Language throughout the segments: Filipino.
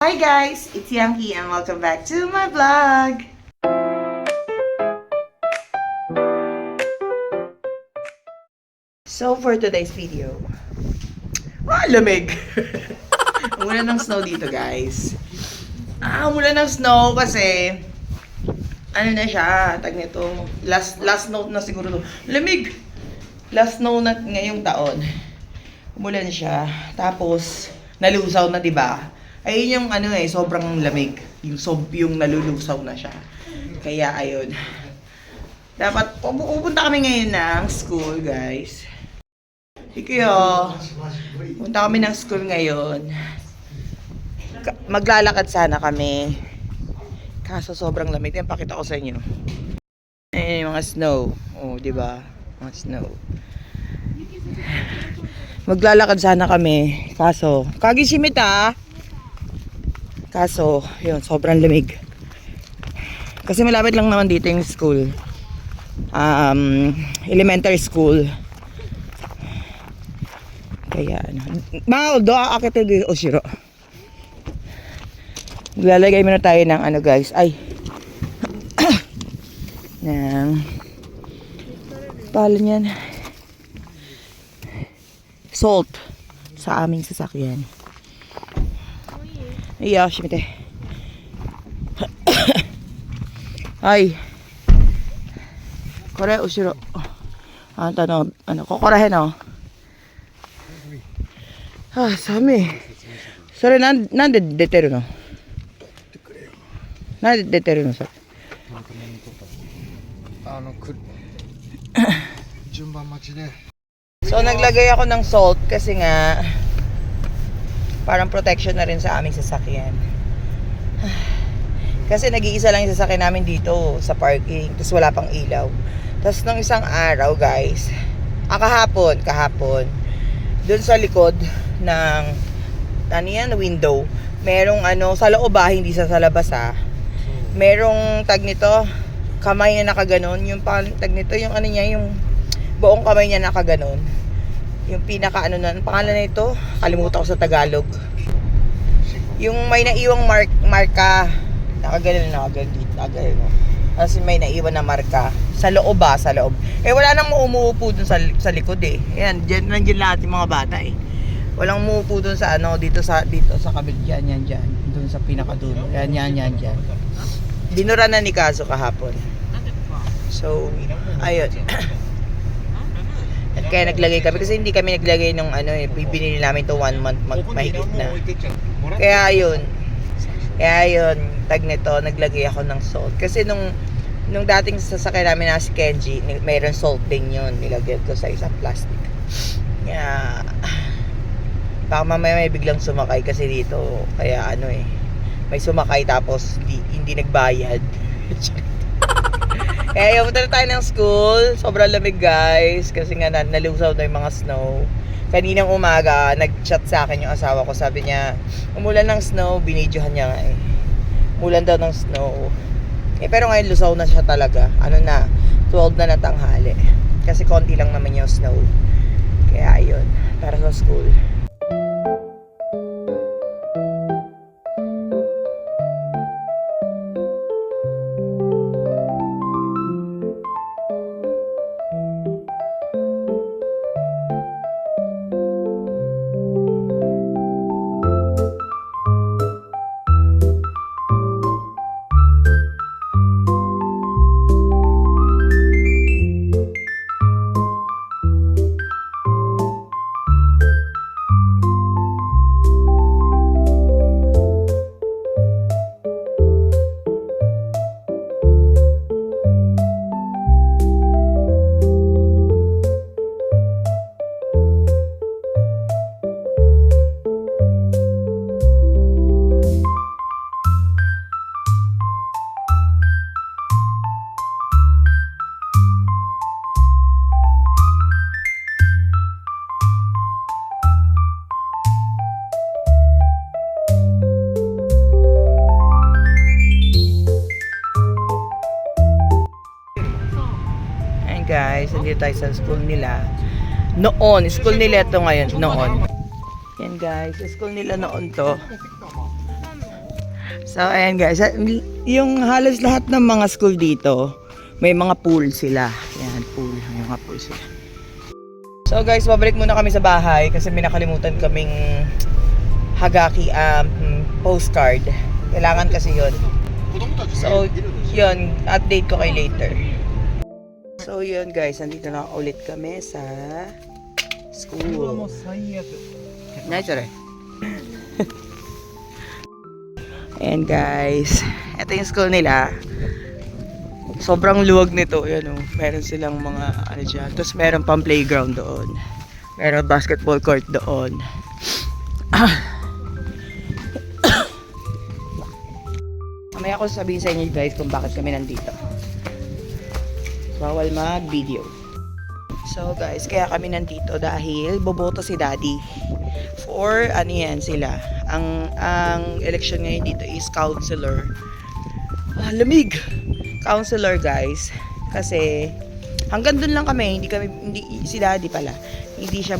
Hi guys, it's Yankee and welcome back to my vlog! So for today's video, lamig! Umulan ng snow dito guys. Umulan ng snow kasi ano na siya, tag nito, last snow na siguro to. Lamig! Last snow na ngayong taon. Umulan siya, tapos nalusaw na, 'di ba? Ayun yung ano sobrang lamig. Yung nalulusaw na siya. Kaya ayun. Dapat pupunta kami ngayon ng school, guys. Kaya punta kami ng school ngayon. Maglalakad sana kami. Kaso sobrang lamig. Yan, pakita ko sa inyo. Ayun yung mga snow. Oh, 'di ba? Mga snow. Maglalakad sana kami. Kaso, kagisimita. Kaso, yun, sobrang lamig. Kasi malapit lang naman dito yung school. Elementary school. Kaya, ano. Mao, doa akit yung Oshiro. Lalagay muna tayo ng ano guys. Ay. ng paano yan? Salt. Sa aming sasakyan. Iya, shimite. Ay. Kore, ushiro. Kokorahe no? Sami. Sore, nande deteru no? Nande deteru no, sore? So, naglagay ako ng salt kasi nga parang protection na rin sa aming sasakyan. Kasi nag-iisa lang yung sasakyan namin dito sa parking. Tapos wala pang ilaw. Tapos nung isang araw guys, kahapon, dun sa likod ng window, merong sa loob hindi sa labas merong tag nito, kamay na nakaganon. Yung tag nito, yung yung buong kamay niya nakaganon. Yung pinaka pangalan na ito, kalimutan ko sa Tagalog. Yung may naiwang marka, nakaganon dito, no? Kasi may naiwan na marka sa loob sa loob. Wala nang umuupo dun sa likod Ayan, nandiyan lahat yung mga bata Walang umuupo dun sa dito sa kabila yan diyan, dun sa pinakadulo. Yan diyan. Dinura na ni Kaso kahapon. So, ayun. At kaya naglagay kami kasi hindi kami naglagay ng binili namin to 1 month mahigit na. Kaya yun, tag nito, naglagay ako ng salt. Kasi nung dating sasakyan namin na si Kenji, mayroon salt din yun. Nilagyan ko sa isang plastic. Kaya, baka mamaya may biglang sumakay kasi dito. Kaya may sumakay tapos hindi nagbayad. Kaya punta na tayo ng school. Sobrang lamig guys. Kasi nga nalusaw na yung mga snow. Kaninang umaga, nag-chat sa akin yung asawa ko. Sabi niya, umulan ng snow. Binidyohan niya nga umulan daw ng snow. Pero ngayon lusaw na siya talaga. 12 na tanghali. Kasi konti lang naman yung snow. Kaya ayun, para sa school. guys, nandito tayo sa school nila. Noon, school nila ito ngayon, noon. Yan guys, school nila noon to. So, ayan guys. Yung halos lahat ng mga school dito, may mga pool sila. Ayan, pool. May mga pool sila. So guys, babalik muna kami sa bahay kasi may nakalimutan kaming Hagaki postcard. Kailangan kasi yun. So, yun. Update ko kay later. So, yun guys. Nandito na ulit kami sa school. Nice, right? Ayan guys. Ito yung school nila. Sobrang luwag nito. Yan oh. Meron silang mga ano dyan. Tapos meron pang playground doon. Meron basketball court doon. Mamaya ko sabihin sa inyo guys kung bakit kami nandito. Bawal mag-video. So guys, kaya kami nandito dahil boboto si Daddy. For ano yan sila. Ang election ngayon dito is counselor. Lamig! Counselor guys, kasi hanggang dun lang kami, hindi si Daddy pala. Hindi siya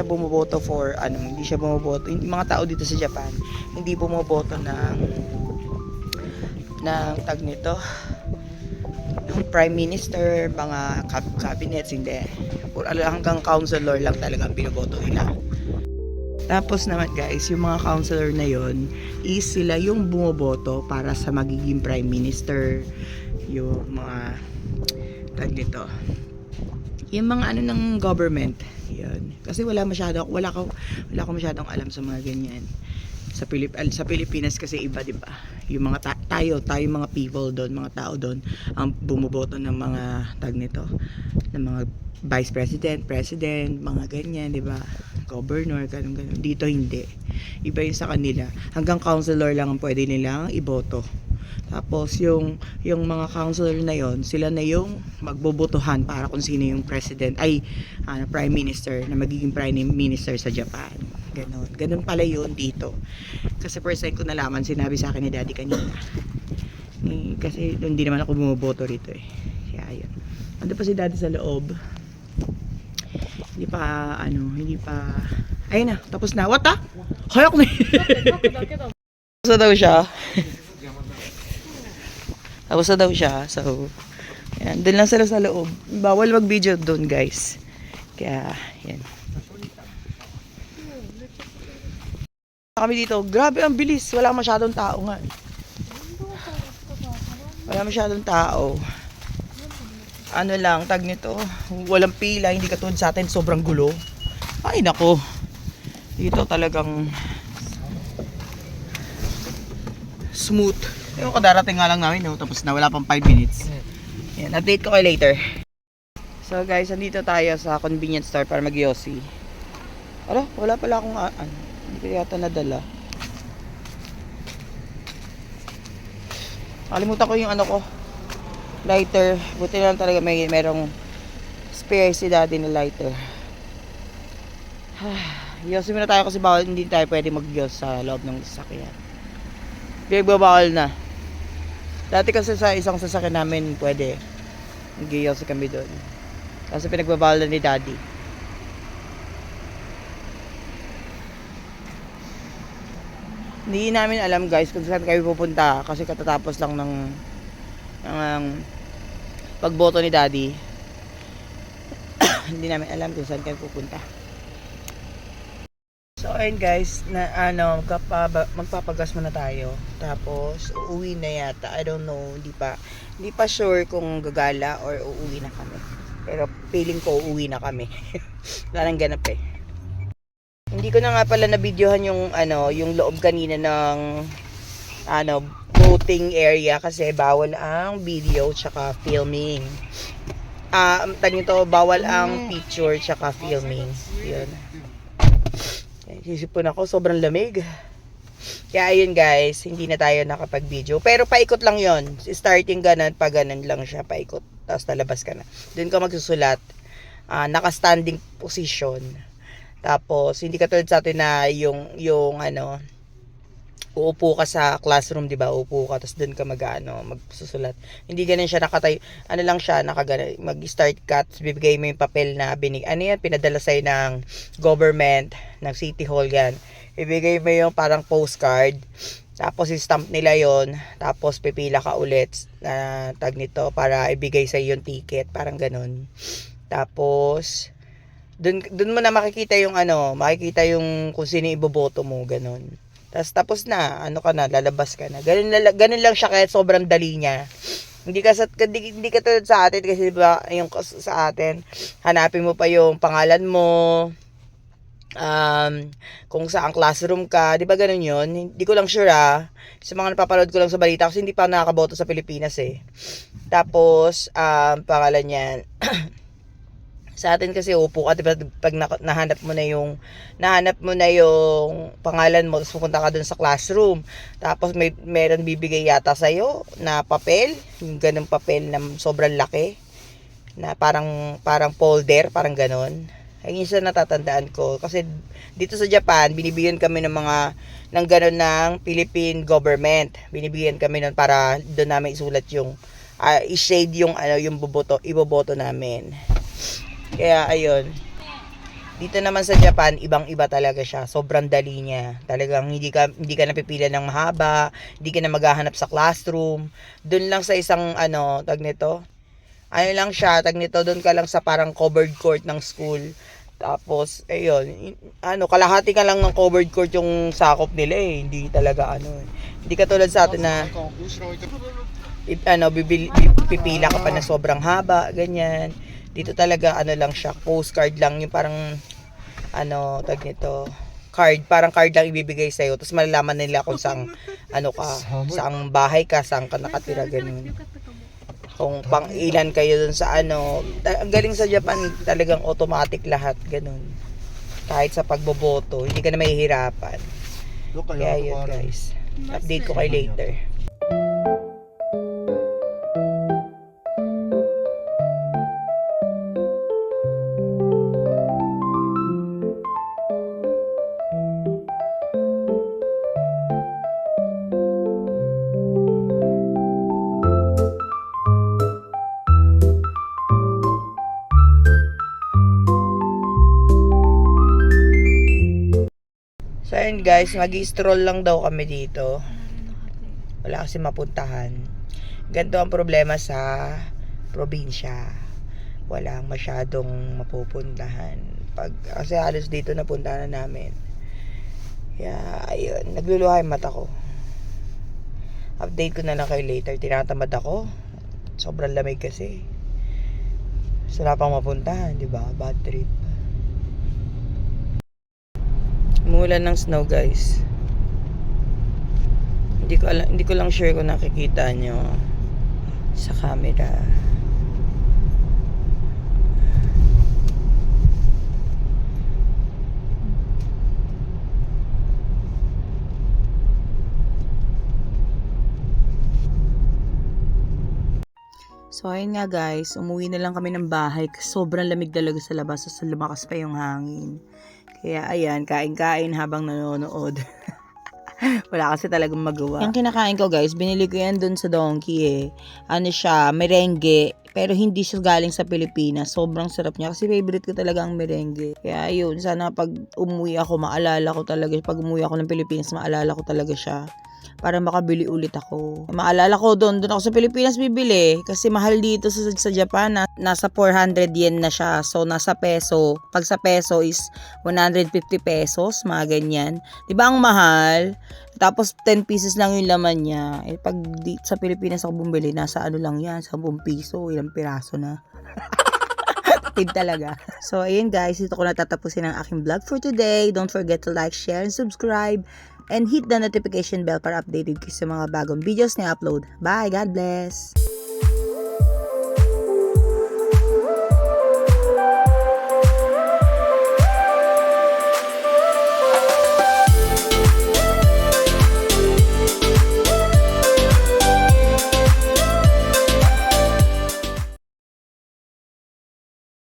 bumoboto for hindi siya bumoboto. Mga tao dito sa Japan, hindi bumoboto ng tag nito. Yung prime minister, mga cabinets, hindi. Hanggang counselor lang talaga ang binoboto nila. Tapos naman guys, yung mga counselor na yon is sila yung bumoboto para sa magiging prime minister, yung mga tag nito, yung mga ng government, yun. Kasi wala ko masyadong alam sa mga ganyan. Sa Pilipinas kasi iba, 'di ba? Yung mga tayo mga people doon, mga tao doon ang bumoboto ng mga tag nito, ng mga vice president, mga ganyan, 'di ba? Governor, ganun. Dito hindi. Iba yung sa kanila. Hanggang councilor lang ang pwede nilang iboto. Tapos yung mga councilor na yon, sila na yung magbobotohan para kung sino yung president prime minister na magiging prime minister sa Japan. Ganun pala yun dito. Kasi first time ko nalaman, sinabi sa akin ni Daddy kanina. Kasi hindi naman ako bumoboto rito eh. Kaya ayun. Ando pa si Daddy sa loob. Hindi pa ayun na, tapos na. What ah? Hayak na. Tapos na daw siya. Tapos na daw siya. So, yan. Doon lang sila sa loob. Bawal mag-video doon, guys. Kaya, yan. Kami dito. Grabe, ang bilis. Wala masyadong tao nga. Wala masyadong tao. Ano lang, tag nito. Walang pila. Hindi katulad sa atin. Sobrang gulo. Ay, nako. Dito talagang smooth. Yung kadarating nga lang namin, no? Tapos na wala pang 5 minutes. Yan, update ko kayo later. So guys, andito tayo sa convenience store para mag-yosi. Wala pala akong hindi ko yata nadala. Nakalimutan ko yung lighter. Buti na lang talaga merong spare si Daddy na lighter. Yosi muna tayo kasi bawal, hindi tayo pwede mag-yos sa loob ng sasakyan. Pinagbabawal na. Dati kasi sa isang sasakyan namin pwede. Nag-yosi kami doon. Kasi pinagbabawal na ni Daddy. Hindi namin alam guys kung saan kayo pupunta kasi katatapos lang ng pagboto ni Daddy. Hindi namin alam kung saan kayo pupunta. So ayun guys, magpapagas muna tayo. Tapos uuwi na yata. I don't know, hindi pa sure kung gagala or uuwi na kami. Pero feeling ko uuwi na kami. Wala nang ganap eh. Hindi ko na nga pala na-videohan yung loob kanina ng voting area kasi bawal ang video tsaka filming. Bawal ang picture tsaka filming. Yun. Sisipon ako, sobrang lamig. Kaya ayun guys, hindi na tayo nakapag-video. Pero paikot lang yon. Starting ganun, pag ganun lang siya, paikot. Tapos talabas ka na. Doon ka magsusulat. Naka-standing position. Tapos, hindi katulad sa atin na yung uupo ka sa classroom, di ba? Uupo ka, tapos doon ka magsusulat. Hindi ganun siya nakatayo. Lang siya, mag-start ka, tapos bibigay mo yung papel na pinadala sa'yo ng government, ng City Hall yan. Ibigay mo yung parang postcard, Tapos i-stamp nila yon, tapos pipila ka ulit na tag nito para ibigay sa yung ticket, parang ganun. Tapos dun mo na makikita yung makikita yung kung sino iboboto mo, ganun. Tapos na, ka na, lalabas ka na. Ganun lang siya, kaya sobrang dali niya. Hindi ka tulad sa atin kasi diba, yung sa atin, hanapin mo pa yung pangalan mo, kung saan classroom ka, di ba ganun yun? Hindi ko lang sure sa mga napapanood ko lang sa balita kasi hindi pa nakakaboto sa Pilipinas Tapos, pangalan yan, sa atin kasi upo ka, diba, pag nahanap mo na yung pangalan mo, tapos pupunta ka dun sa classroom, tapos meron bibigay yata sa'yo na papel, yung ganung papel na sobrang laki, na parang folder, parang ganon. Ayun yung natatandaan ko, kasi dito sa Japan, binibigyan kami ng ganon ng Philippine government, binibigyan kami nun para doon namin isulat yung, i-shade yung, yung iboboto namin. Kaya ayun, dito naman sa Japan, ibang-iba talaga siya. Sobrang dali niya. Talagang hindi ka napipila ng mahaba, hindi ka na maghahanap sa classroom. Doon lang sa isang tag nito. Lang siya, tag nito, doon ka lang sa parang covered court ng school. Tapos ayun, kalahati ka lang ng covered court yung sakop nila Hindi talaga Hindi katulad sa atin na pipila ka pa na sobrang haba, ganyan. Dito talaga lang siya, postcard lang, yung parang tag nito, card, parang card lang ibibigay sa iyo, tapos malalaman nila kung saang saang bahay ka, saan ka nakatira, ganun. Kung pang ilan kayo dun sa ang galing sa Japan, talagang automatic lahat, ganun. Kahit sa pagboboto, hindi ka na mahihirapan. Kaya yun guys, update ko kay later. So ayun guys, mag-stroll lang daw kami dito. Wala kasi mapuntahan. Ganito ang problema sa probinsya. Walang masyadong mapupuntahan. Kasi halos dito napunta na namin. Kaya ayun, nagluluha yung mata ko. Update ko na lang kayo later. Tinatamad ako. Sobrang lamig kasi. Wala pang mapuntahan, di ba? Bad trip. Umulan ng snow guys. Hindi ko lang sure kung nakikita nyo sa camera. So ayun nga guys, umuwi na lang kami ng bahay kasi sobrang lamig talaga sa labas, so lumakas pa yung hangin. Kaya ayan, kain-kain habang nanonood. Wala kasi talagang magawa. Yung kinakain ko guys, binili ko yan dun sa Donkey siya, merengue. Pero hindi siya galing sa Pilipinas. Sobrang sarap niya kasi favorite ko talaga ang merengue. Kaya yun, sana pag umuwi ako, maalala ko talaga. Pag umuwi ako ng Pilipinas, maalala ko talaga siya. Para makabili ulit ako. Maalala ko doon ako sa Pilipinas bibili. Kasi mahal dito sa Japan. Nasa 400 yen na siya. So, nasa peso. Pag sa peso is 150 pesos. Mga ganyan. Diba ang mahal? Tapos 10 pieces lang yung laman niya. Pag sa Pilipinas ako bumili, nasa lang yan. 10 piso. Ilang piraso na. Tid talaga. So, ayun guys. Dito ko natatapusin ang aking vlog for today. Don't forget to like, share, and subscribe. And hit the notification bell para updated kayo sa mga bagong videos na upload. Bye! God bless!